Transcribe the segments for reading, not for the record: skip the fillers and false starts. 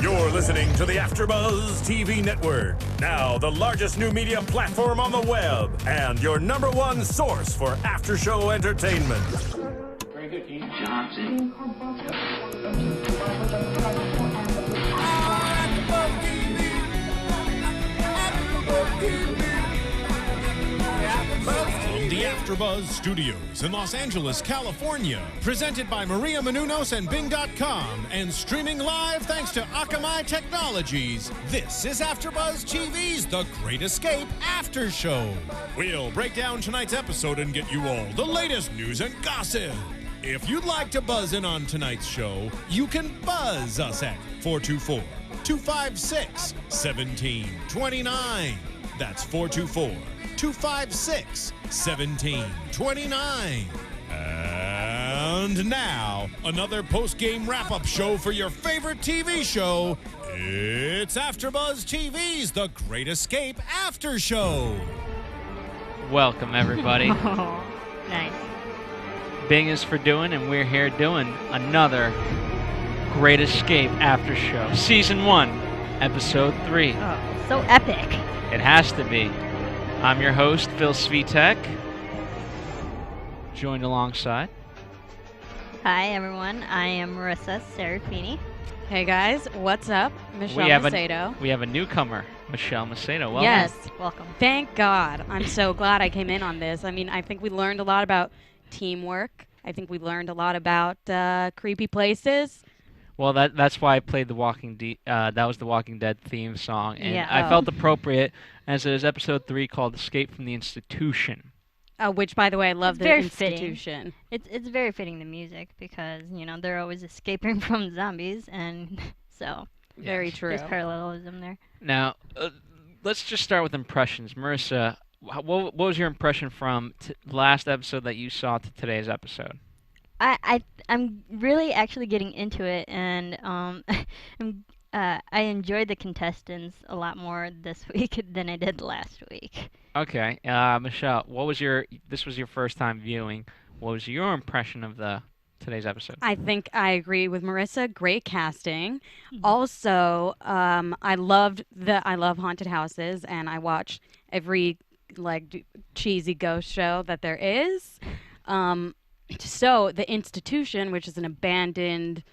You're listening to the AfterBuzz TV network, now the largest new media platform on the web, and your #1 source for after-show entertainment. Very good, Keith. Johnson. From the AfterBuzz Studios in Los Angeles, California, presented by Maria Menounos and Bing.com, and streaming live thanks to Akamai Technologies, this is AfterBuzz TV's The Great Escape After Show. We'll break down tonight's episode and get you all the latest news and gossip. If you'd like to buzz in on tonight's show, you can buzz us at 424-256-1729. That's 424-256-1729. And now, another post-game wrap-up show for your favorite TV show. It's AfterBuzz TV's The Great Escape After Show. Welcome, everybody. Oh, nice. Bing is for doing, and we're here doing another Great Escape After Show. Season 1, Episode 3. Oh, so epic. It has to be. I'm your host, Phil Svitek, joined alongside. Hi, everyone. I am Marisa Serafini. Hey, guys. What's up? Michelle Macedo. We have a newcomer, Michelle Macedo. Welcome. Yes. Welcome. Thank God. I'm so glad I came in on this. I mean, I think we learned a lot about teamwork. I think we learned a lot about creepy places. Well, that's why I played that was the Walking Dead theme song, and Yeah, I felt appropriate, as it is episode 3 called Escape from the Institution. Which, by the way, I love the very institution. It's very fitting, the music, because, you know, they're always escaping from zombies, and so Very true. there's parallelism there. Now, let's just start with impressions. Marisa, what was your impression from the last episode that you saw to today's episode? I'm really actually getting into it, and I enjoyed the contestants a lot more this week than I did last week. Okay, Michelle, this was your first time viewing. What was your impression of today's episode? I think I agree with Marisa. Great casting. Mm-hmm. Also, I love haunted houses, and I watch every cheesy ghost show that there is. So the institution, which is an abandoned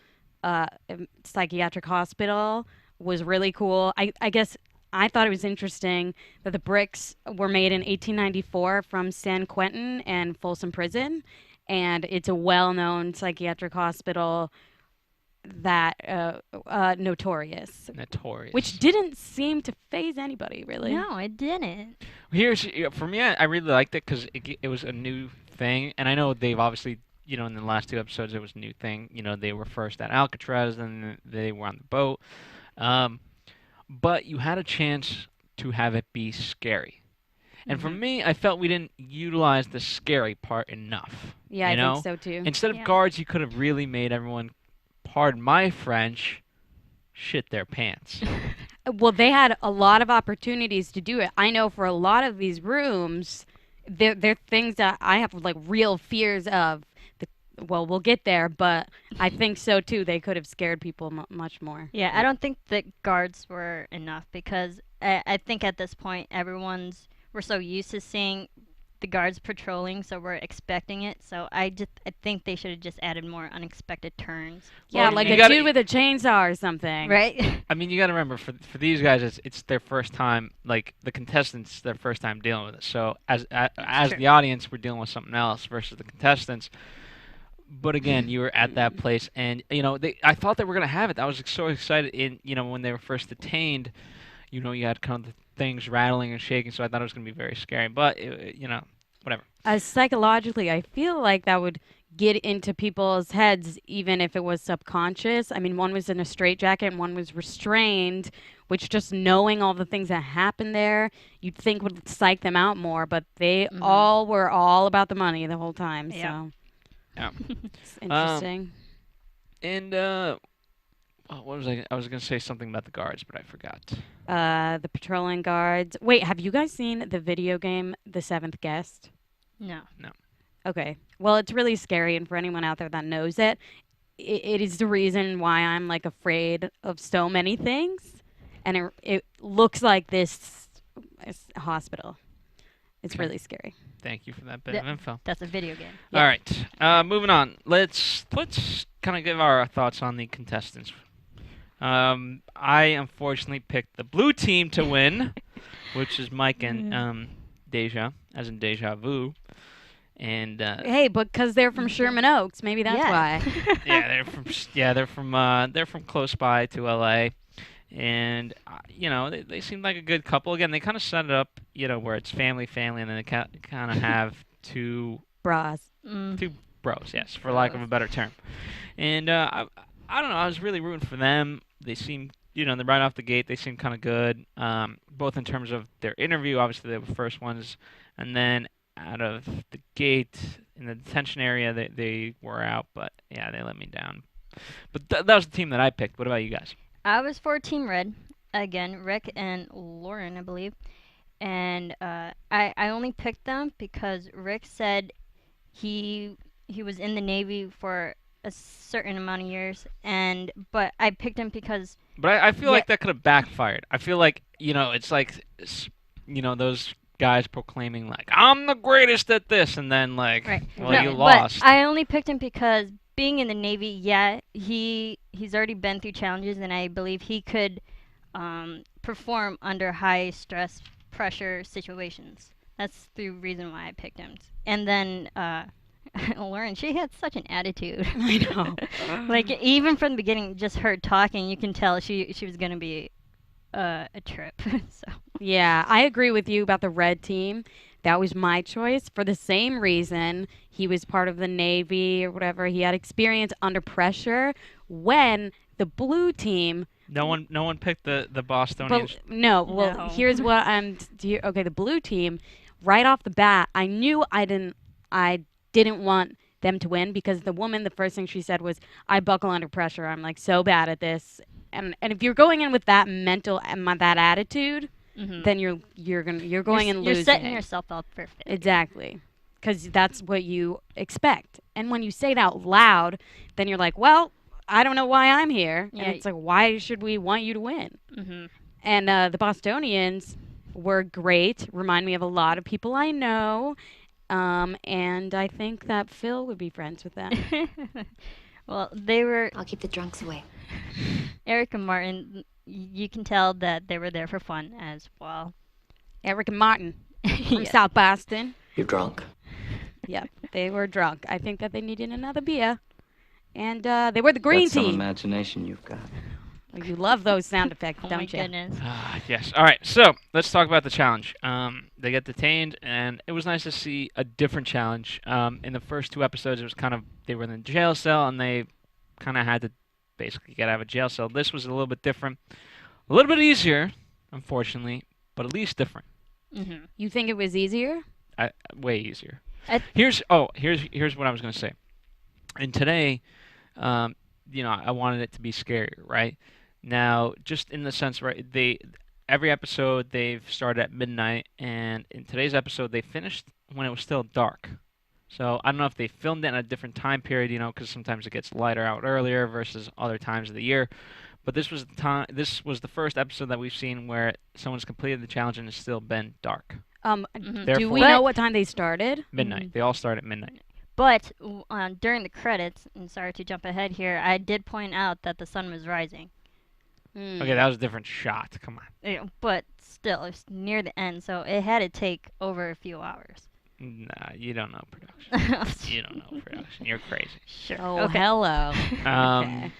psychiatric hospital, was really cool. I guess I thought it was interesting that the bricks were made in 1894 from San Quentin and Folsom Prison, and it's a well-known psychiatric hospital that notorious. Which didn't seem to faze anybody, really. No, it didn't. For me, I really liked it because it was a new thing, and I know they've obviously, in the last 2 episodes, it was a new thing. They were first at Alcatraz, then they were on the boat. But you had a chance to have it be scary. And for me, I felt we didn't utilize the scary part enough. Yeah, I think so too. Instead of guards, you could have really made everyone, pardon my French, shit their pants. Well, they had a lot of opportunities to do it. I know for a lot of these rooms, they're things that I have real fears of. Well, we'll get there, but I think so too. They could have scared people much more. Yeah, I don't think the guards were enough, because I think at this point we're so used to seeing the guards patrolling, so we're expecting it. So I think they should have just added more unexpected turns. Yeah, Well, dude with a chainsaw or something. Right? I mean, you got to remember, for these guys, it's their first time, the contestants, their first time dealing with it. So as the audience, we're dealing with something else versus the contestants. But again, you were at that place, and I thought they were gonna have it. I was so excited. When they were first detained, you had kind of the things rattling and shaking. So I thought it was gonna be very scary. But whatever. Psychologically, I feel like that would get into people's heads, even if it was subconscious. I mean, one was in a straitjacket and one was restrained, which just knowing all the things that happened there, you'd think would psych them out more. But they all were all about the money the whole time. Yeah. So. Yeah. It's interesting. What was I was going to say something about the guards, but I forgot. The patrolling guards. Wait, have you guys seen the video game, The Seventh Guest? No. No. Okay. Well, it's really scary, and for anyone out there that knows it, it is the reason why I'm like afraid of so many things, and it looks like this hospital. It's really scary. Thank you for that bit of info. That's a video game. All right, moving on. Let's kind of give our thoughts on the contestants. I unfortunately picked the blue team to win, which is Mike and Deja, as in Deja Vu. And Hey, because they're from Sherman Oaks, maybe that's why. they're from close by to LA, and they seem like a good couple. Again, they kind of set it up, where it's family, and then they kind of have two Bras. two bros, yes, for lack of a better term. And I don't know, I was really rooting for them. They seem, they're right off the gate, they seem kind of good, both in terms of their interview. Obviously, they were the first ones, and then out of the gate in the detention area, they were out, but yeah, they let me down. But that was the team that I picked. What about you guys? I was for Team Red. Again, Rick and Lauren, I believe. And I only picked them because Rick said he was in the Navy for a certain amount of years, but I picked him because. But I feel like that could have backfired. I feel like it's like those guys proclaiming like I'm the greatest at this, and then like you lost. But I only picked him because being in the Navy, he's already been through challenges, and I believe he could perform under high stress pressure situations. That's the reason why I picked him. And then Lauren, she had such an attitude. I know. Like even from the beginning, just her talking, you can tell she was gonna be a trip. So. Yeah, I agree with you about the red team. That was my choice for the same reason. He was part of the Navy or whatever. He had experience under pressure. When the blue team. No one picked the Bostonians. No. Here's what okay, the blue team, right off the bat, I knew I didn't want them to win because the woman, the first thing she said was, "I buckle under pressure. I'm like so bad at this." And if you're going in with that that attitude, then you're going and losing. You're setting yourself up for failure. Exactly, because that's what you expect. And when you say it out loud, then you're like, well, I don't know why I'm here. Yeah. And it's like, why should we want you to win? Mm-hmm. And the Bostonians were great. Remind me of a lot of people I know. And I think that Phil would be friends with them. Well, they were. I'll keep the drunks away. Eric and Martin, you can tell that they were there for fun as well. Eric and Martin from South Boston. You're drunk. Yep, they were drunk. I think that they needed another beer. And they were the green That's team. some imagination you've got. Well, you love those sound effects, don't you? Oh, my goodness. Yes. All right, so let's talk about the challenge. They get detained, and it was nice to see a different challenge. In the first two episodes, it was kind of, they were in the jail cell, and they kind of had to basically get out of a jail cell. This was a little bit different. A little bit easier, unfortunately, but at least different. Mm-hmm. You think it was easier? Way easier. Here's what I was going to say. And today, I wanted it to be scarier, right? Now, just in the sense, right, every episode they've started at midnight, and in today's episode they finished when it was still dark. So I don't know if they filmed it in a different time period, because sometimes it gets lighter out earlier versus other times of the year. But this was the first episode that we've seen where someone's completed the challenge and it's still been dark. Do we know what time they started? Midnight. They all start at midnight. But during the credits, and sorry to jump ahead here, I did point out that the sun was rising. Okay, that was a different shot. Come on. Yeah, but still, it's near the end, so it had to take over a few hours. Nah, you don't know production. You don't know production. You're crazy. Sure. Oh, okay. Hello. Okay.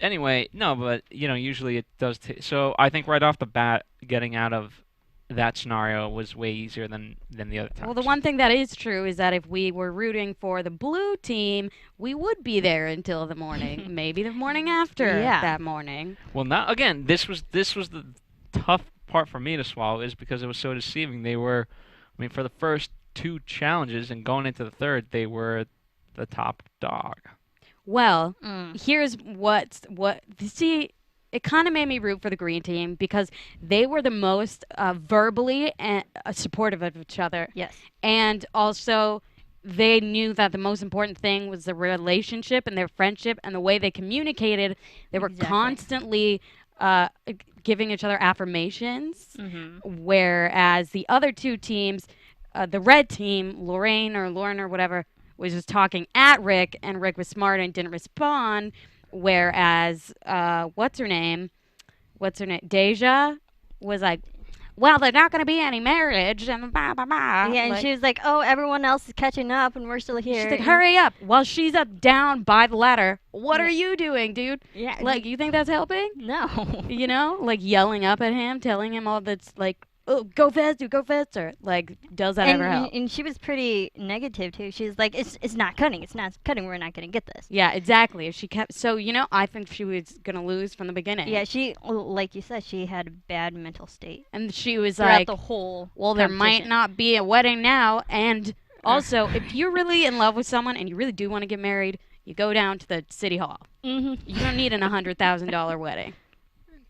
Anyway, no, but usually it does. So I think right off the bat, getting out of that scenario was way easier than the other times. Well, the one thing that is true is that if we were rooting for the blue team, we would be there until the morning, maybe the morning after that morning. Well, now again, this was the tough part for me to swallow, is because it was so deceiving. They were, for the first two challenges and going into the third, they were the top dog. Well, here's see. It kind of made me root for the green team because they were the most verbally and supportive of each other. Yes. And also they knew that the most important thing was the relationship and their friendship and the way they communicated. They were Exactly. constantly giving each other affirmations, Mm-hmm. whereas the other two teams, the red team, Lauren or whatever, was just talking at Rick, and Rick was smart and didn't respond. Whereas, what's her name? Deja was like, well, there's not going to be any marriage, and blah, blah, blah. Yeah, and Like, she was like, "Oh, everyone else is catching up, and we're still here." she's like, and- hurry up. While she's up down by the ladder. What Yeah. are you doing, dude? Yeah. Like, you think that's helping? No. You know? Like, yelling up at him, telling him all that's like, oh, go faster, go faster. Like, does that ever help? And she was pretty negative too. She's like, "It's not cutting. It's not cutting. We're not gonna get this." Yeah, exactly. If she kept, so I think she was gonna lose from the beginning. Yeah, like you said, she had a bad mental state and she was throughout like, the whole. well, there might competition. not be a wedding now, and also, if you're really in love with someone and you really do want to get married, you go down to the city hall. Mhm. You don't need an $100,000 wedding.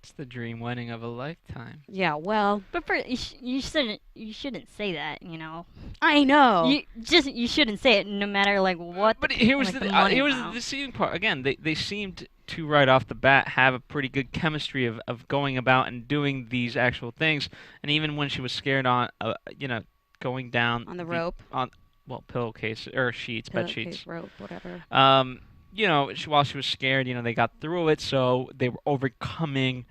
It's the dream wedding of a lifetime. Yeah, well, But you shouldn't say that. You know. I know. You shouldn't say it no matter like what. But here was like, the money here was the amount. deceiving part. Again, they seemed to right off the bat have a pretty good chemistry of going about and doing these actual things. And even when she was scared on, going down On the rope. on pillowcase or sheets, bed Pillowcase, sheets. rope, whatever. While she was scared, they got through it, so they were overcoming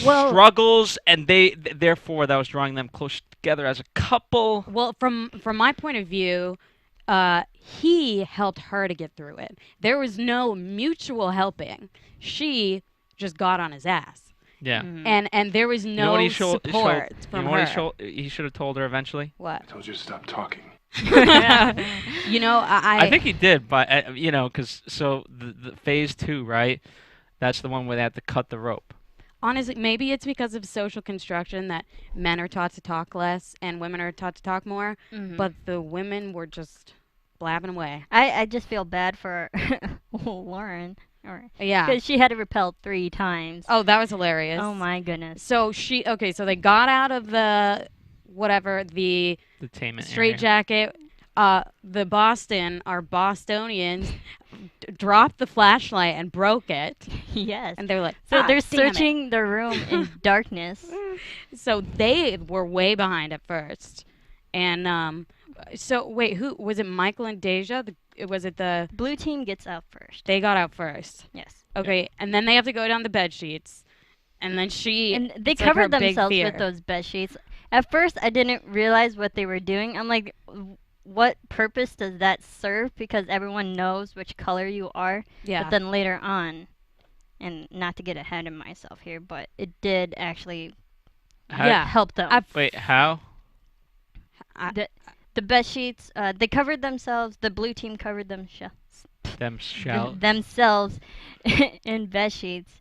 Well- struggles, and therefore that was drawing them close together as a couple. Well, from my point of view, he helped her to get through it. There was no mutual helping. She just got on his ass, Yeah. and there was You know no what he support from her. he should have told her eventually? What? I told you to stop talking. I think he did, but because the phase 2, right? That's the one where they had to cut the rope. Honestly, maybe it's because of social construction that men are taught to talk less and women are taught to talk more, Mhm. but the women were just blabbing away. I just feel bad for Lauren, Yeah. because she had to repel 3 times. Oh, that was hilarious. Oh my goodness. So so they got out of the Detainment straight area. jacket. Our Bostonians, dropped the flashlight and broke it, Yes. and they're like, So "Ah, they're damn it." searching the room in darkness. So they were way behind at first, and so wait, who was it? Michael and Deja? Was it the? Blue team gets out first. They got out first. Yes. Okay, and then they have to go down the bed sheets, and then And they it's like her covered big themselves fear. with those bed sheets. At first, I didn't realize what they were doing. I'm like, what purpose does that serve? Because everyone knows which color you are. Yeah. But then later on, and not to get ahead of myself here, but it did actually How- Yeah. help them. Wait, how? The bed sheets, they covered themselves. The blue team covered themselves in bed sheets.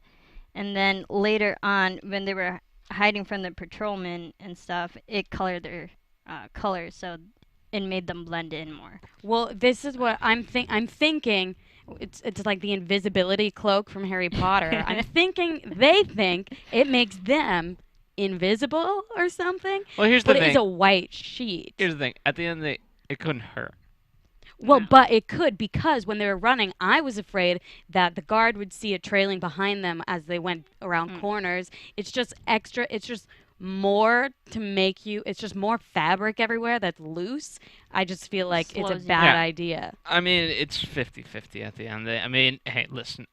And then later on, when they were hiding from the patrolmen and stuff, it colored their colors, so it made them blend in more. Well, this is what I'm thinking. It's like the invisibility cloak from Harry Potter. I'm thinking they think it makes them invisible or something. Well, here's the But thing. it's a white sheet. Here's the thing. At the end of the day, it couldn't hurt. Well, but it could, because when they were running, I was afraid that the guard would see it trailing behind them as they went around corners. It's just extra. It's just more to make you. It's just more fabric everywhere that's loose. I just feel like it's a Slows you bad down. idea. I mean, it's 50-50 at the end of the day. I mean, hey, listen.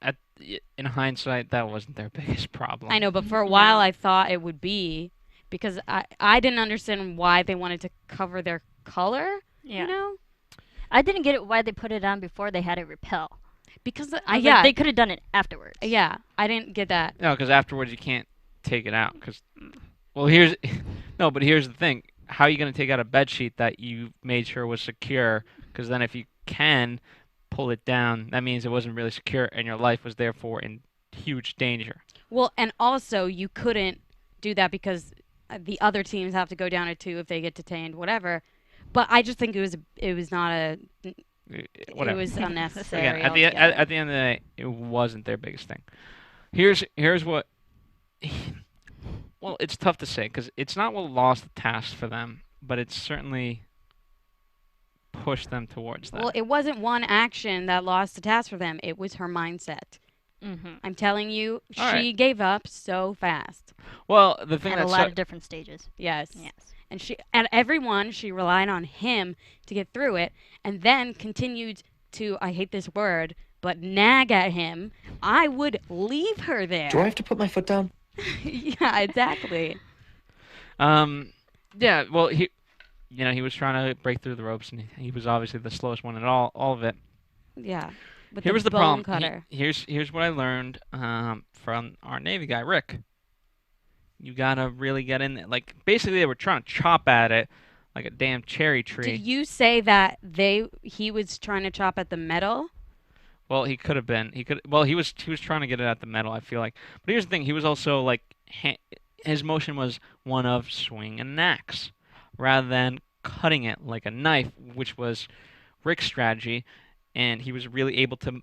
In hindsight, that wasn't their biggest problem. I know, but for a while I thought it would be, because I didn't understand why they wanted to cover their color. Yeah. You know, I didn't get it why they put it on before they had it repel. because I was like, they could have done it afterwards. yeah, I didn't get that. No, because afterwards you can't take it out. But here's the thing. How are you going to take out a bed sheet that you made sure was secure? Because then if you can pull it down, that means it wasn't really secure and your life was therefore in huge danger. Well, and also you couldn't do that because the other teams have to go down it too if they get detained, whatever. But I just think it was not a. Whatever. It was unnecessary. Again, at the end of the day, it wasn't their biggest thing. Here's what. Well, it's tough to say because it's not what lost the task for them, but it's certainly push them towards that. Well, it wasn't one action that lost the task for them. It was her mindset. I'm telling you, All she right. gave up so fast. Well, the thing At that a lot of different stages. Yes. Yes. And she relied on him to get through it, and then continued to, I hate this word, but nag at him. I would leave her there. Do I have to put my foot down? Yeah, exactly. Yeah, well, he was trying to break through the ropes, and he was obviously the slowest one in all of it. Yeah. With Here was the bone problem. Cutter. Here's what I learned from our Navy guy, Rick. You gotta really get in there. Like, basically, they were trying to chop at it like a damn cherry tree. Did you say that he was trying to chop at the metal? Well, he could have been. Well, he was trying to get it at the metal, I feel like. But here's the thing. He was also, like, his motion was one of swinging an axe rather than cutting it like a knife, which was Rick's strategy. And he was really able to,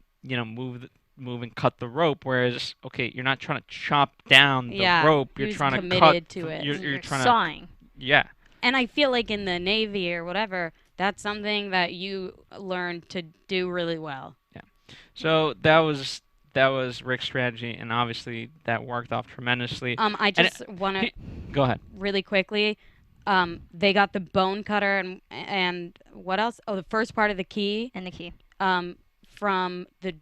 move and cut the rope. Whereas, okay, you're not trying to chop down the rope. You're trying to cut. To it. You're trying sawing. to. Yeah. And I feel like in the Navy or whatever, that's something that you learn to do really well. Yeah. So that was Rick's strategy, and obviously that worked off tremendously. I just want to go ahead really quickly. They got the bone cutter and what else? Oh, the first part of the key. And the key. From the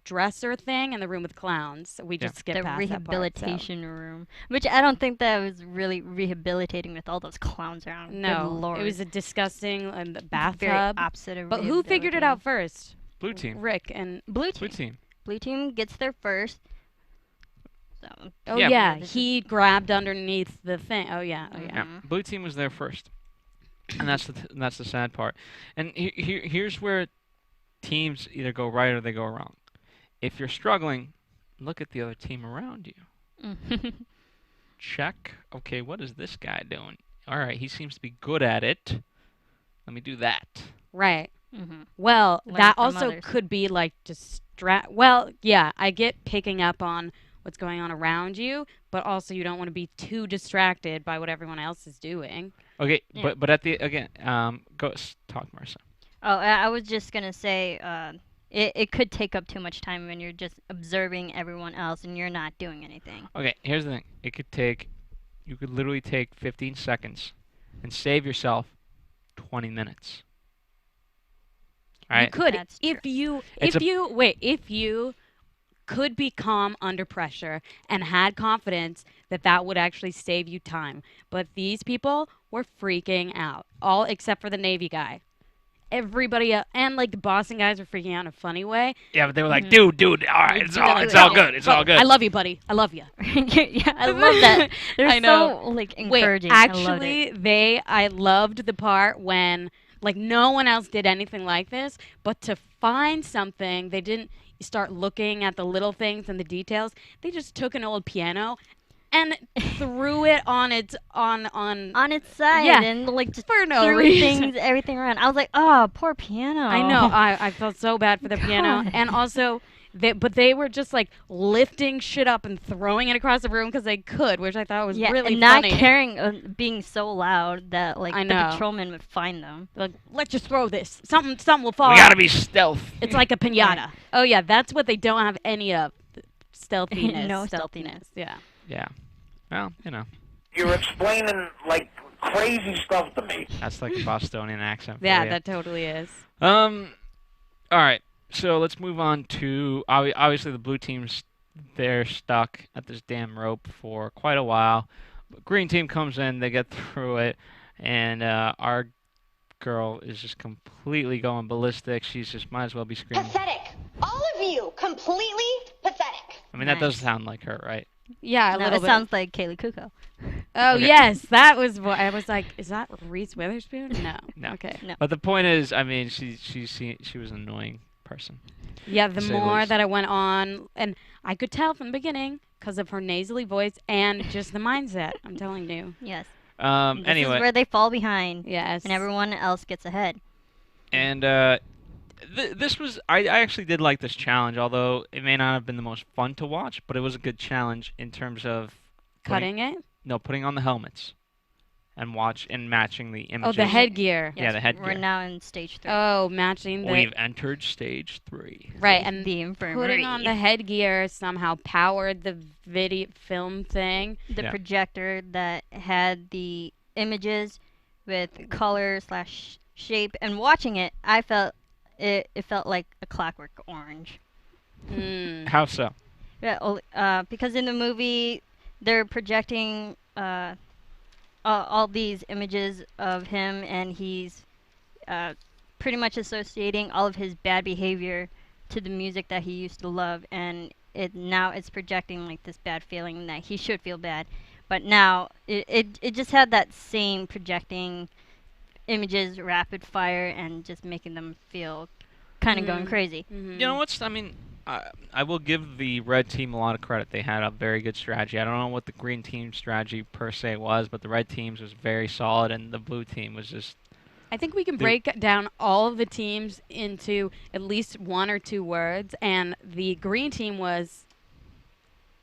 dresser thing in the room with clowns. We just skipped the past rehabilitation room, which I don't think that was really rehabilitating with all those clowns around. No, Good Lord. it was a disgusting bathtub. Very opposite of But who figured it out first? Blue team. Rick and Blue team. Blue team. Blue team gets there first. So. Oh Yeah. yeah, he grabbed underneath the thing. Oh yeah. Yeah. Blue team was there first, and that's the sad part. And here's where teams either go right or they go wrong. If you're struggling, look at the other team around you. Check. Okay, what is this guy doing? All right, he seems to be good at it. Let me do that. Right. Well, Learn that from also others. could be like Well, yeah, I get picking up on what's going on around you, but also you don't want to be too distracted by what everyone else is doing. Okay, Yeah. but at the again, go talk, Marisa. Oh, I was just gonna say, it could take up too much time when you're just observing everyone else and you're not doing anything. Okay, here's the thing. You could literally take 15 seconds and save yourself 20 minutes. All right? You could That's if true. if you could be calm under pressure and had confidence that would actually save you time. But these people were freaking out, all except for the Navy guy. Everybody and the Boston guys were freaking out in a funny way. Yeah, but they were like, dude, all right, it's all good. It's all good. I love you, buddy. I love you. Yeah, I love that. They're I know. so encouraging. Wait, I loved actually, it. I loved the part when no one else did anything like this, but to find something, they didn't start looking at the little things and the details. They just took an old piano and threw it on its side, yeah, and just for no threw reason. everything around. I was like, oh, poor piano. I know. I felt so bad for the piano, God. and also. They were just lifting shit up and throwing it across the room because they could, which I thought was really and not funny. caring, being so loud that I the know. patrolman would find them. Let's just throw this. Something will fall. We out. gotta be stealth. It's like a pinata. Oh yeah, that's what they don't have any of. Stealthiness. No stealthiness. Yeah. Yeah. Well, You're explaining crazy stuff to me. that's like a Bostonian accent. For Yeah, you. that totally is. All right. So let's move on to obviously the blue team's they're stuck at this damn rope for quite a while. Green team comes in, they get through it, and our girl is just completely going ballistic. She's just might as well be screaming. Pathetic. All of you, completely pathetic. I mean, that does Nice. sound like her, right? Yeah, a No, little it bit. sounds like Kaylee Kuko. Oh Okay. yes, that was what I was like. Is that Reese Witherspoon? No. No. Okay. No. But the point is, I mean, she was an annoying person. Yeah, the To say the more least. that I went on, and I could tell from the beginning because of her nasally voice and just the mindset. I'm telling you. Yes. This Anyway, is where they fall behind, Yes. and everyone else gets ahead. and this was I actually did like this challenge, although it may not have been the most fun to watch, but it was a good challenge in terms of Cutting it. putting on the helmets and matching the images. Oh, the headgear. Yeah, the headgear. We're now in stage 3. Oh, matching the... We've entered stage 3. Right, and the infirmary. putting on the headgear somehow powered the video film thing. The projector that had the images with color/shape, and watching it, I felt it felt like a Clockwork Orange. How so? Yeah, because in the movie they're projecting all these images of him, and he's pretty much associating all of his bad behavior to the music that he used to love, and now it's projecting like this bad feeling that he should feel bad. But now it just had that same projecting images rapid fire and just making them feel kind of going crazy. You know what's, I mean, I will give the red team a lot of credit. They had a very good strategy. I don't know what the green team strategy per se was, but the red team's was very solid, and the blue team was just... I think we can break down all of the teams into at least 1 or 2 words, and the green team was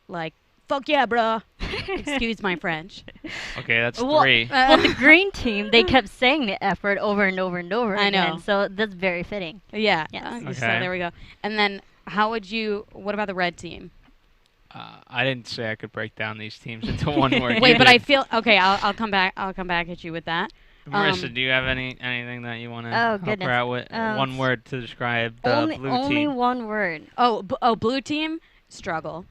like, fuck yeah, bruh. Excuse my French. Okay, that's 3. Well, the green team, they kept saying the F word over and over and over I know. again, so that's very fitting. Yeah. Yes. Okay. So there we go. And then what about the red team? I didn't say I could break down these teams into one word. Wait, You but did. I feel, okay, I'll come back at you with that. Marisa, do you have anything that you want to Oh, help goodness. her out with? One word to describe the blue only team. one word. Blue team, struggle.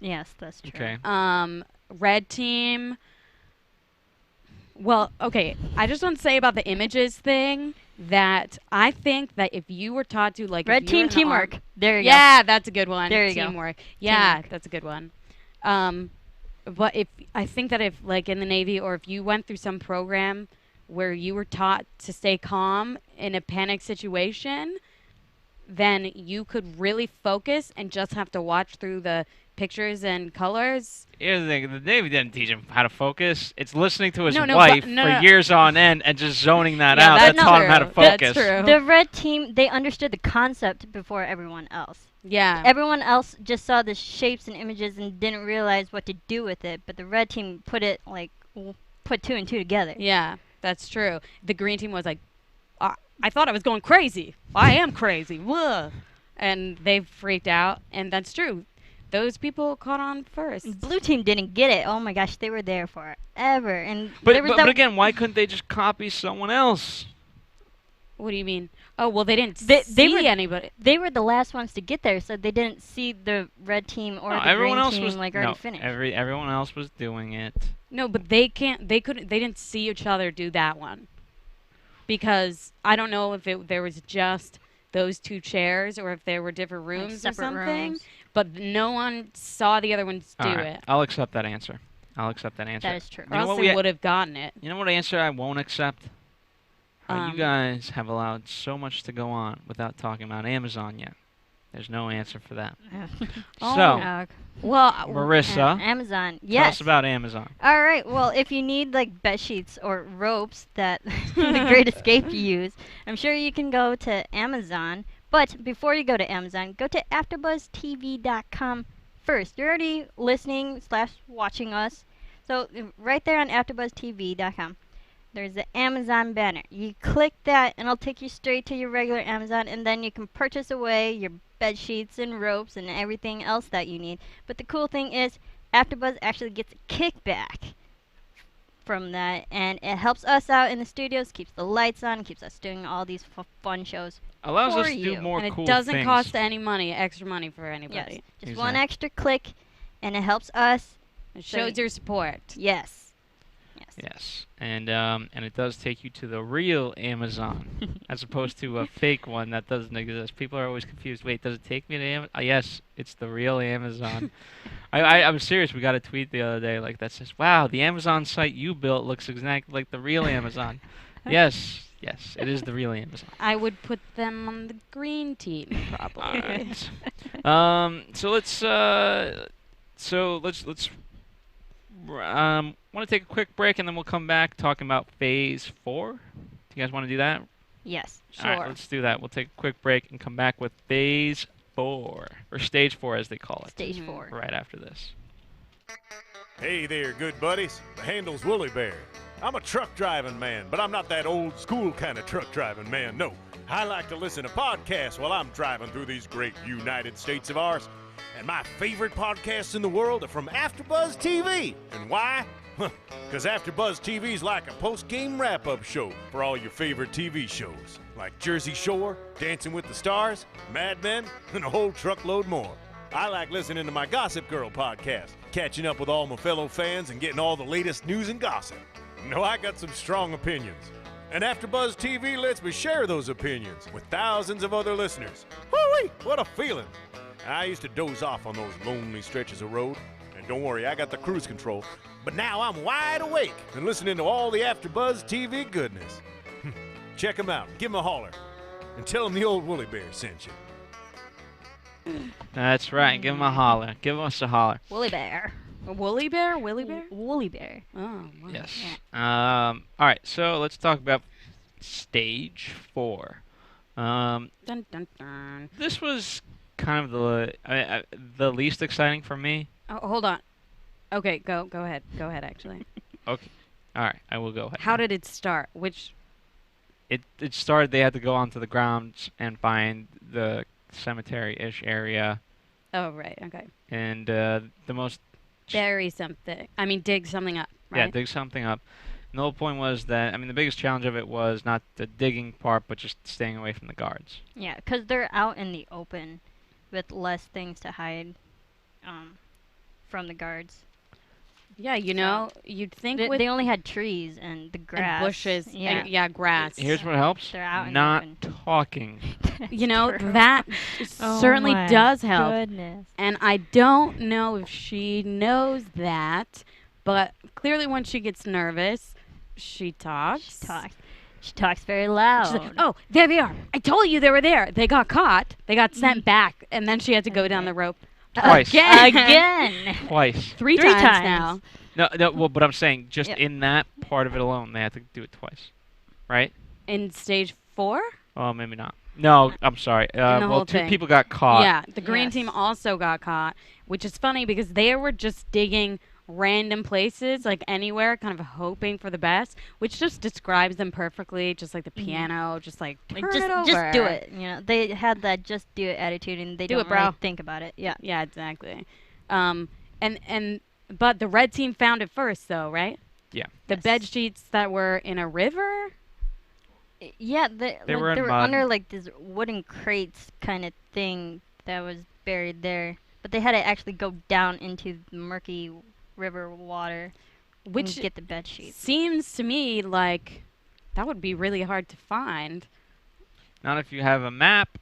Yes, that's true. Okay. Red team. Well, okay. I just want to say about the images thing that I think that if you were taught to like Red team teamwork. There you go. Yeah, that's a good one. There you go. Teamwork. Yeah, Teamwork. that's a good one. But I think that if like in the Navy or if you went through some program where you were taught to stay calm in a panic situation, then you could really focus and just have to watch through the pictures and colors. Here's the thing: the Navy didn't teach him how to focus. It's listening to his No, wife no. for years on end and just zoning that Yeah, out. that's That taught him how to true. focus. That's true. The red team, they understood the concept before everyone else. Yeah. Everyone else just saw the shapes and images and didn't realize what to do with it, but the red team put 2 and 2 together. Yeah, that's true. The green team was like, I thought I was going crazy. I am crazy. Whoa. And they freaked out, and that's true. Those people caught on first. Blue team didn't get it. Oh my gosh, they were there forever. And But again, why couldn't they just copy someone else? What do you mean? Oh, well, they didn't They see were- anybody. they were the last ones to get there, so they didn't see the red team or the everyone green else team was already finished. everyone else was doing it. No, but they didn't see each other do that one. Because I don't know if there was just those 2 chairs or if there were different rooms or separate something. rooms. But no one saw the other ones do All right, it. I'll accept that answer. That is true. Or else what they would have gotten it. You know what answer I won't accept? How you guys have allowed so much to go on without talking about Amazon yet. There's no answer for that. So, Well, Marisa, Amazon. tell Yes. us about Amazon. All right. Well, if you need like bed sheets or ropes that the Great Escape use, I'm sure you can go to Amazon. But before you go to Amazon, go to AfterBuzzTV.com first. You're already listening/watching us, so right there on AfterBuzzTV.com, there's the Amazon banner. You click that, and it'll take you straight to your regular Amazon, and then you can purchase away your bed sheets and ropes and everything else that you need. But the cool thing is, AfterBuzz actually gets a kickback from that, and it helps us out in the studios, keeps the lights on, keeps us doing all these fun shows. Allows for us to do you. more and cool it doesn't things. cost any money, extra money for anybody. Yes, just one extra click, and it helps us. It shows your support. Yes. Yes, and it does take you to the real Amazon, as opposed to a fake one that doesn't exist. People are always confused. Wait, does it take me to Amazon? Yes, it's the real Amazon. I was serious. We got a tweet the other day like that says, "Wow, the Amazon site you built looks exactly like the real Amazon." Yes, it is the real Amazon. I would put them on the green team, probably. All right. So let's want to take a quick break, and then we'll come back talking about Phase 4. Do you guys want to do that? Yes. All right, let's do that. We'll take a quick break and come back with Phase 4, or Stage 4 as they call it. Stage 4. Right after this. Hey there, good buddies. The handle's Woolly Bear. I'm a truck driving man, but I'm not that old school kind of truck driving man, no. I like to listen to podcasts while I'm driving through these great United States of ours. And my favorite podcasts in the world are from AfterBuzz TV. And why? Because AfterBuzz TV is like a post-game wrap-up show for all your favorite TV shows, like Jersey Shore, Dancing with the Stars, Mad Men, and a whole truckload more. I like listening to my Gossip Girl podcast, catching up with all my fellow fans and getting all the latest news and gossip. No, I got some strong opinions. And AfterBuzz TV lets me share those opinions with thousands of other listeners. Woo-wee, what a feeling. I used to doze off on those lonely stretches of road. And don't worry, I got the cruise control. But now I'm wide awake and listening to all the AfterBuzz TV goodness. Check them out, give them a holler, and tell them the old Woolly Bear sent you. That's right. Give him a holler. Give us a holler. Woolly bear. A woolly bear? Willy bear? Woolly bear. Oh, wow. Yes. All right. So let's talk about stage 4. Dun, dun, dun. This was kind of the least exciting for me. Oh, hold on. Okay, go ahead. Go ahead, actually. Okay. All right. I will go ahead. How did it start? It started? They had to go onto the grounds and find the cemetery-ish area. Oh, right. Okay. And the most Bury something. I mean, dig something up, right? Yeah, dig something up. And the whole point was that, I mean, the biggest challenge of it was not the digging part, but just staying away from the guards. Yeah, because they're out in the open with less things to hide from the guards. Yeah, you know, you'd think they only had trees and the grass. And bushes. Yeah, yeah, grass. Here's what helps. They're out not in the open. Talking. You know, that certainly does help. Goodness. And I don't know if she knows that, but clearly when she gets nervous, she talks. She talks very loud. She's like, oh, there they are. I told you they were there. They got caught. They got sent back. And then she had to go down the rope. Twice. Again. Twice. Three times now. No, well, but I'm saying just in that part of it alone, they had to do it twice. Right? In stage 4? Oh, maybe not. No, I'm sorry. Well, 2 people got caught. Yeah, the green team also got caught, which is funny because they were just digging random places, like anywhere, kind of hoping for the best, which just describes them perfectly, just like the piano, just like turn it over. Just do it. You know, they had that just do it attitude, and they don't really think about it. Yeah. Yeah, exactly. But the red team found it first, though, right? Yeah. The bed sheets that were in a river. Yeah, they were under like this wooden crates kind of thing that was buried there, but they had to actually go down into the murky river water, which and get the bed sheets. Seems to me like that would be really hard to find. Not if you have a map.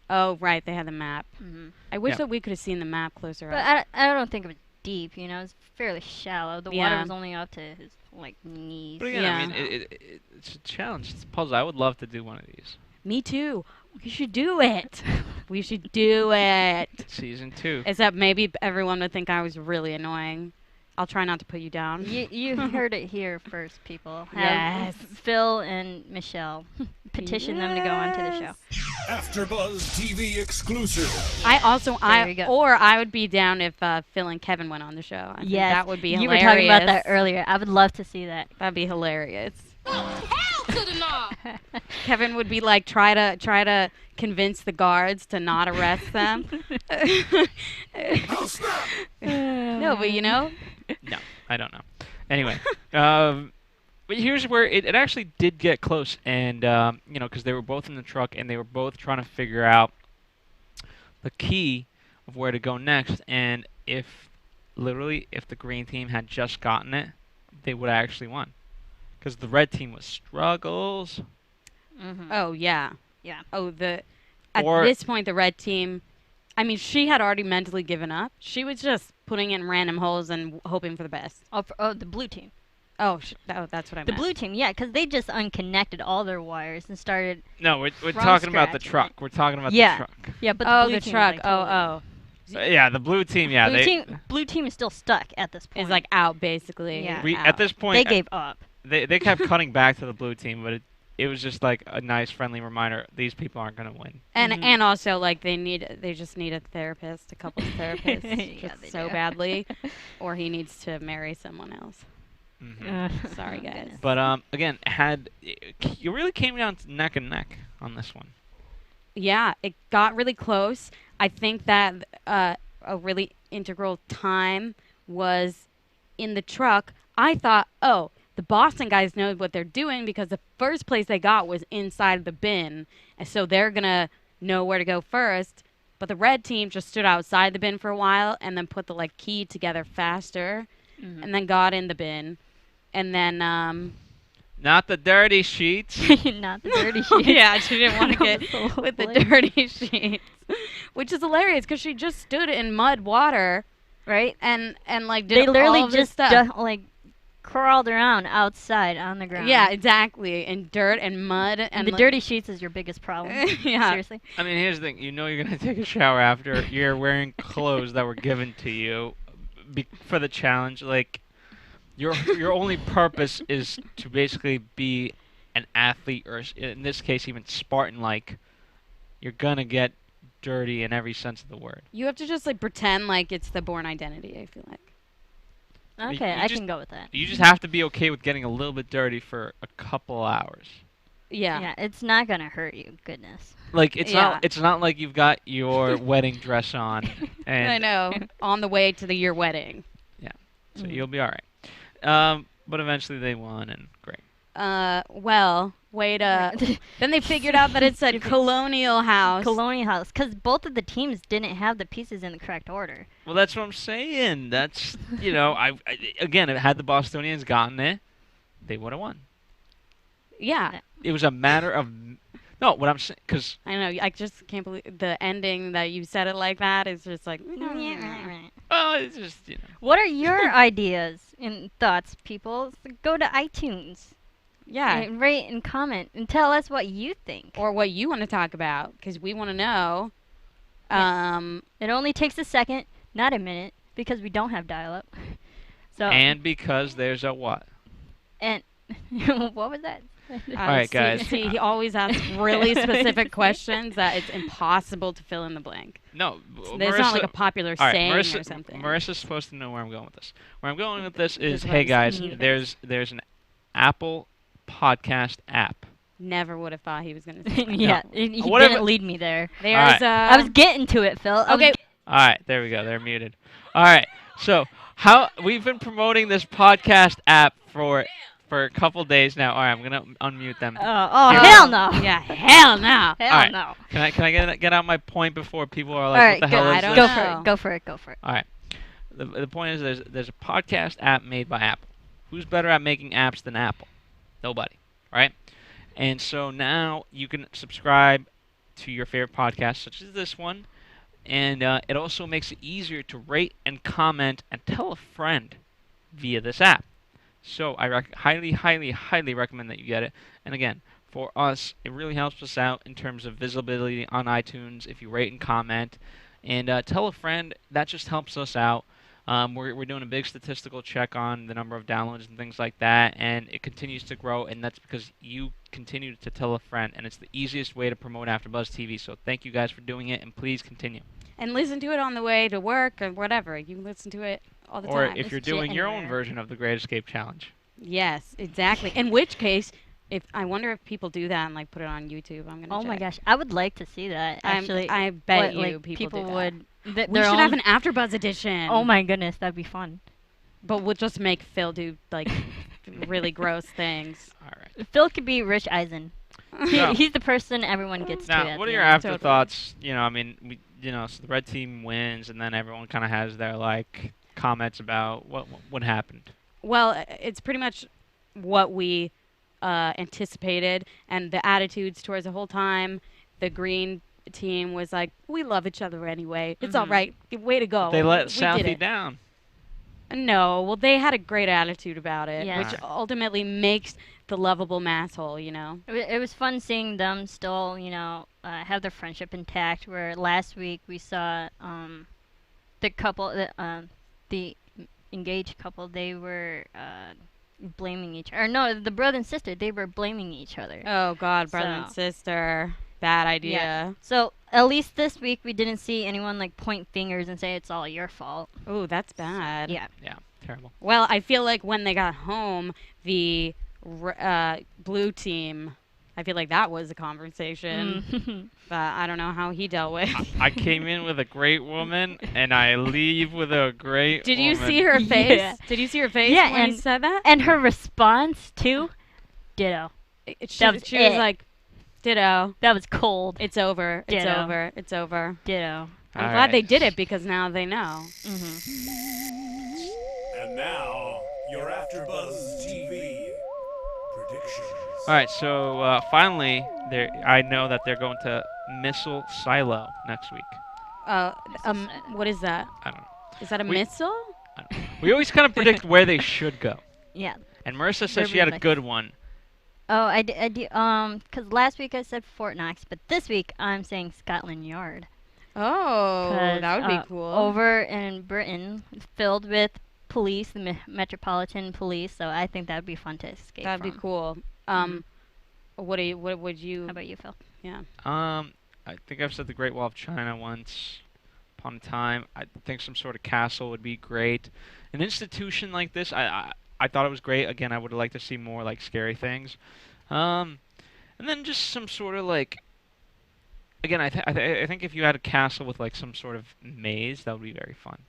Oh, right, they had the map. Mm-hmm. I wish that we could have seen the map closer but up. I don't think it was deep. You know, it's fairly shallow. The water was only up to his like knees. But again, I mean, it's a challenge. It's a puzzle. I would love to do one of these. Me too. We should do it. We should do it. Season 2. Except maybe everyone would think I was really annoying. I'll try not to put you down. You heard it here first, people. Yes. Phil and Michelle petition them to go onto the show. AfterBuzz TV exclusive. I would be down if Phil and Kevin went on the show. I think that would be hilarious. You were talking about that earlier. I would love to see that. That'd be hilarious. Hell to the no! Kevin would be like, try to convince the guards to not arrest them. No, but you know. No, I don't know. Anyway, but here's where it actually did get close, and you know, because they were both in the truck and they were both trying to figure out the key of where to go next, and if the green team had just gotten it, they would have actually won, because the red team was struggles. Mm-hmm. Oh yeah. Oh, at Or this point, the red team, I mean, she had already mentally given up. She was just putting in random holes and hoping for the best. Oh, the blue team. Oh, that's what I meant. The blue team, yeah, because they just unconnected all their wires and started. No, we're talking about the truck. We're talking about the truck. Yeah, but the blue the team truck. is like Yeah, the blue team. Yeah, blue team is still stuck at this point. Is like out basically. Yeah. At this point, they gave up. They kept cutting back to the blue team, but it was just like a nice friendly reminder: these people aren't going to win. And also like they just need a therapist, a couples therapist, so badly, or he needs to marry someone else. Sorry, guys. Goodness. But again, you really came down to neck and neck on this one. Yeah, it got really close. I think that a really integral time was in the truck. I thought, oh, the Boston guys know what they're doing because the first place they got was inside of the bin, and so they're gonna know where to go first. But the red team just stood outside the bin for a while and then put the key together faster, and then got in the bin, and then Not the dirty sheets. Not the dirty sheets. yeah, she didn't want to get So with the funny. dirty sheets, which is hilarious because she just stood in mud water, Right? and did They literally all of this just stuff. crawled around outside on the ground. Yeah, exactly, and dirt and mud and the dirty sheets is your biggest problem. Yeah. Seriously. I mean, here's the thing. You know you're going to take a shower after you're wearing clothes that were given to you for the challenge. Like, your only purpose is to basically be an athlete, or in this case, even Spartan-like. You're going to get dirty in every sense of the word. You have to just pretend like it's the Bourne Identity. I feel like. Okay, you I just- can go with that. You just have to be okay with getting a little bit dirty for a couple hours. Yeah. Yeah, it's not gonna hurt you. Goodness. Like it's Yeah. not like you've got your wedding dress on and I know. On the way to your wedding. so you'll be all right. But eventually they won and great. Well, wait. Then they figured out that it said Colonial House. Colonial House, because both of the teams didn't have the pieces in the correct order. Well, that's what I'm saying. That's again, had the Bostonians gotten it, they would have won. Yeah. It was a matter of what I'm saying, because I know. I just can't believe the ending that you said it like that is just like. it's just What are your ideas and thoughts, people? So go to iTunes. Yeah. And rate and comment and tell us what you think. Or what you want to talk about, because we want to know. It only takes a second, not a minute, because we don't have dial-up. So and because there's a what? and what was that? All right, guys. See, he always asks really specific questions that it's impossible to fill in the blank. No, There's not like a popular all right, saying Marisa, or something. Marissa's supposed to know where I'm going with this. Where I'm going with this is, This is hey what guys, I'm there's an Apple podcast app. Never would have thought he was going to say that. Yeah, he Whatever- didn't lead me there. There's I was getting to it, Phil. Okay. All right, there we go. They're muted. All right, so how we've been promoting this podcast app for a couple days now. All right, I'm gonna unmute them. Hell no. Yeah, hell no. Hell All right. no. Can I get out my point before people are like, All right, what the hell is I this? don't go know. for it. Go for it. Go for it. All right. The point is there's a podcast app made by Apple. Who's better at making apps than Apple? Nobody. All right? And so now you can subscribe to your favorite podcasts, such as this one. And it also makes it easier to rate and comment and tell a friend via this app. So I highly, highly, highly recommend that you get it. And again, for us, it really helps us out in terms of visibility on iTunes if you rate and comment. And tell a friend. That just helps us out. We're doing a big statistical check on the number of downloads and things like that, and it continues to grow, and that's because you continue to tell a friend, and it's the easiest way to promote AfterBuzz TV. So thank you guys for doing it, and please continue. And listen to it on the way to work or whatever. You can listen to it all the Or time. if you're doing your own version of the Great Escape Challenge. Yes, exactly. In which case, I wonder if people do that and put it on YouTube. I'm gonna. Oh my check. gosh, I would like to see that. Actually, I bet what, you people do that. would. We should have an AfterBuzz edition. Oh my goodness, that'd be fun. But we'll just make Phil do really gross things. All right. Phil could be Rich Eisen. No. He's the person everyone gets to. Now, at what the are your end. afterthoughts? I mean, so the red team wins, and then everyone kind of has their comments about what happened. Well, it's pretty much what we anticipated, and the attitudes towards the whole time. The green team was like, "We love each other anyway. It's all right. Way to go." They let We did Southie it." down. No, well, they had a great attitude about it, Yeah. which ultimately makes the lovable masshole, It was fun seeing them still, have their friendship intact. Where last week we saw the couple, the engaged couple, they were blaming each other. Or no, the brother and sister, they were blaming each other. Oh, God, brother and sister. Bad idea. Yeah. So at least this week we didn't see anyone point fingers and say it's all your fault. Oh, that's bad. Yeah. Yeah. Terrible. Well, I feel like when they got home, the blue team, I feel like that was a conversation that I don't know how he dealt with. I came in with a great woman, and I leave with a great Did woman. you see her face? Yeah. Did you see her face Yeah, when and he said that? And her response too, ditto. She was like, ditto. That was cold. It's over. It's Ditto. over. It's over. Ditto. I'm glad they did it because now they know. And now, your AfterBuzz TV predictions. All right, so finally, I know that they're going to Missile Silo next week. What is that? I don't know. Is that a missile? I don't know. We always kind of predict where they should go. Yeah. And Marisa said she had a good one. Oh, I do. Because last week I said Fort Knox, but this week I'm saying Scotland Yard. Oh, that would be cool. Over in Britain, filled with police, the Metropolitan Police. So I think that would be fun to escape. That'd be cool. What would you? How about you, Phil? Yeah. I think I've said the Great Wall of China once upon a time. I think some sort of castle would be great. An institution like this, I thought it was great. Again, I would like to see more like scary things. And then just some sort of like. Again, I think if you had a castle with like some sort of maze, that would be very fun.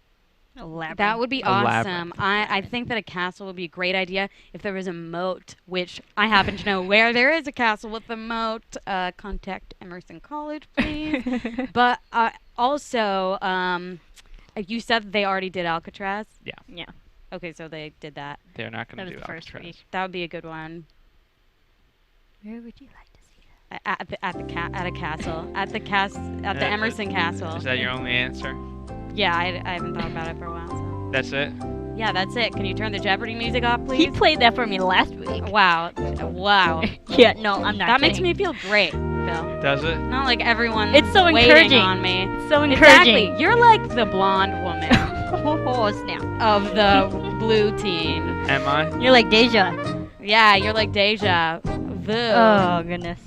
A labyrinth. That would be A awesome. labyrinth. I think that a castle would be a great idea if there was a moat, which I happen to know where there is a castle with a moat. Contact Emerson College, please. But also, you said that they already did Alcatraz? Yeah. Yeah. Okay, so they did that. They're not going That to was do the first Alcatraz. week. That would be a good one. Where would you like to see that? At a castle. At the Emerson Castle. Is that your only answer? Yeah, I haven't thought about it for a while. So. That's it? Yeah, that's it. Can you turn the Jeopardy music off, please? He played that for me last week. Wow. Yeah, no, I'm not That makes kidding. me feel great, Phil. Does it? Not like everyone It's so waiting encouraging. on me. It's so encouraging. Exactly. You're like the blonde woman Oh, snap. of the blue team. Am I? You're like Deja. Yeah, you're like Deja Vu. Oh, goodness.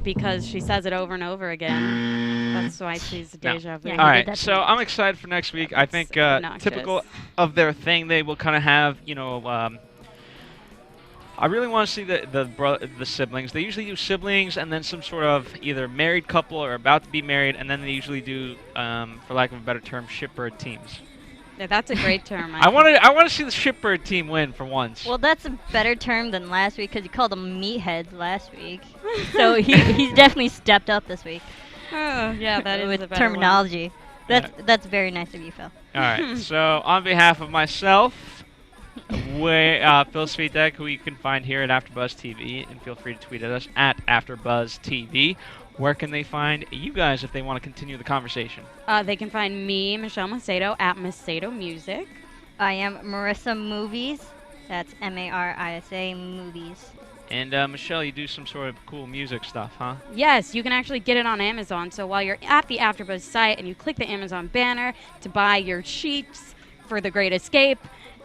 Because she says it over and over again. That's why she's Deja Vu. Yeah, All he did right, that so to me. I'm excited for next week. I think obnoxious. typical of their thing, they will kind of have, I really want to see the siblings. They usually do siblings and then some sort of either married couple or about to be married, and then they usually do, for lack of a better term, shipbird teams. Yeah, that's a great term. I want to see the shipbird team win for once. Well, that's a better term than last week because you called them meatheads last week. So he's definitely stepped up this week. Oh, yeah, that is with a better terminology. That's very nice of you, Phil. All right, so on behalf of myself, Phil Svitek, who you can find here at AfterBuzz TV, and feel free to tweet at us at AfterBuzz TV. Where can they find you guys if they want to continue the conversation? They can find me, Michelle Macedo, at Macedo Music. I am Marisa Movies. That's Marisa Movies. And Michelle, you do some sort of cool music stuff, huh? Yes, you can actually get it on Amazon. So while you're at the AfterBuzz site and you click the Amazon banner to buy your sheets for The Great Escape,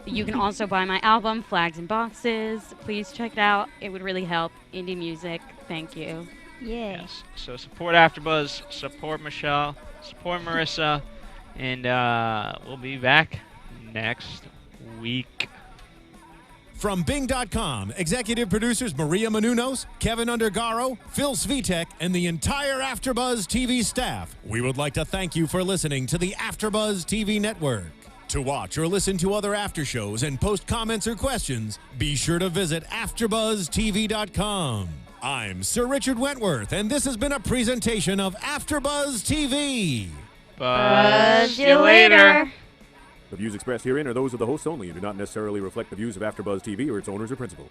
you can also buy my album, Flags and Boxes. Please check it out. It would really help indie music. Thank you. Yeah. Yes. So support AfterBuzz, support Michelle, support Marisa, and we'll be back next week. From Bing.com, executive producers Maria Menounos, Kevin Undergaro, Phil Svitek, and the entire AfterBuzz TV staff, we would like to thank you for listening to the AfterBuzz TV network. To watch or listen to other after shows and post comments or questions, be sure to visit AfterBuzzTV.com. I'm Sir Richard Wentworth, and this has been a presentation of AfterBuzz TV. Buzz you later. The views expressed herein are those of the hosts only and do not necessarily reflect the views of AfterBuzz TV or its owners or principals.